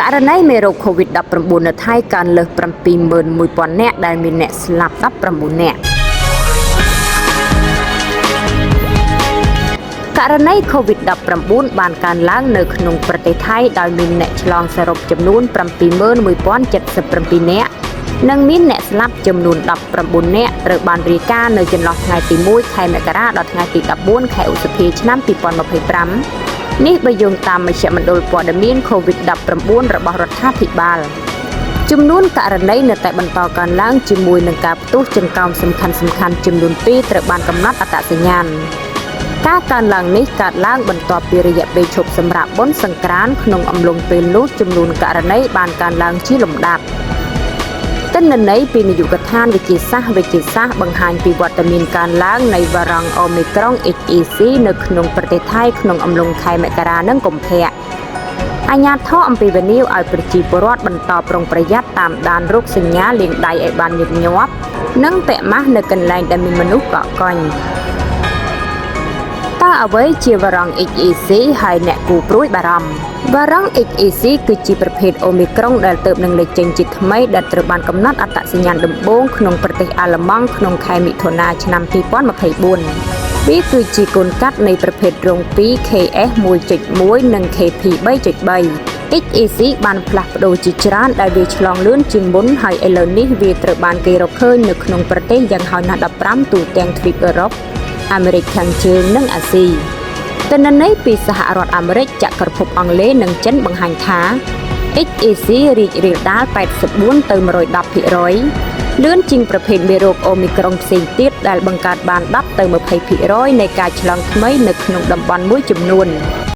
ករណីមេរោគ COVID-19 នៅថៃកើនលើស 71,000 នាក់ដែលមានអ្នកស្លាប់ 19 នាក់ករណី COVID-19 បានកើនឡើងនៅក្នុងប្រទេសថៃដោយមានអ្នកឆ្លងសរុបចំនួន 71,077 នាក់និងមានអ្នកស្លាប់ចំនួន 19 នាក់ត្រូវបានរាយការណ៍នៅចន្លោះថ្ងៃទី 1 ខែមករាដល់ថ្ងៃទី 14 ខែឧសភាឆ្នាំ 2025 នេះបើយោងតាមមជ្ឈមណ្ឌលព័ត៌មាន COVID-19 របស់រដ្ឋាភិបាលចំនួនករណីនៅតែបន្តកើនឡើងជាមួយនឹងការផ្ទុះចង្កោមសំខាន់ៗចំនួន 2 ត្រូវបានកំណត់អត្តសញ្ញាណការកើនឡើងនេះកើតឡើងបន្ទាប់ពីរយៈពេលឈប់សម្រាកបុណ្យសង្ក្រាន្តក្នុងអំឡុងពេលនោះចំនួនករណីបានកើនឡើងជាលំដាប់ទិន្នន័យពីនាយកដ្ឋានវិទ្យាសាស្ត្របង្ហាញពីវត្តមានកើនឡើងនៃវ៉ារ៉ង់អូមីក្រុង XEC នៅក្នុងប្រទេសថៃក្នុងអំឡុងខែមករានិងកុម្ភៈអាជ្ញាធរអំពាវនាវឲ្យប្រជាពលរដ្ឋបន្តប្រុងប្រយ័ត្នតាមដានរោគសញ្ញាលាងដៃឲ្យបានញឹកញាប់និងពាក់ម៉ាស់នៅកន្លែងដែលមានមនុស្សកកកុញតើអ្វីជាវ៉ារ៉ង់ XEC ហើយអ្នកគូព្រួយបារម្ភវ៉ារ៉ង់ XEC គឺជាប្រភេទអូមីក្រុងដែលទើបនឹងលេចចេញជាថ្មីដែលត្រូវបានកំណត់អត្តសញ្ញាណដំបូងក្នុងប្រទេសអាល្លឺម៉ង់ក្នុងខែមិថុនាឆ្នាំ 2024 វាគឺជាកូនកាត់នៃប្រភេទរង 2 KS1.1 និងKP 3.3 XEC បានផ្លាស់ប្ដូរជាច្រើនដែលវាឆ្លងលឿនជាងមុនហើយឥឡូវនេះវាត្រូវបានគេរកឃើញនៅក្នុងប្រទេសយ៉ាងហោចណាស់15ទូទាំងទ្វីបអឺរ៉ុបអាមេរិកខាងជើងនិងអាស៊ីទិន្នន័យពីសហរដ្ឋអាមេរិកចក្រភពអង់គ្លេសនិងចិនបង្ហាញថា XEC រីករាលដាល 84 ទៅ 110% លឿនជាងប្រភេទមេរោគអូមីក្រុងផ្សេងទៀតដែលបង្កើតបាន 10 ទៅ 20% នៃការឆ្លងថ្មីនៅក្នុងតំបន់មួយចំនួន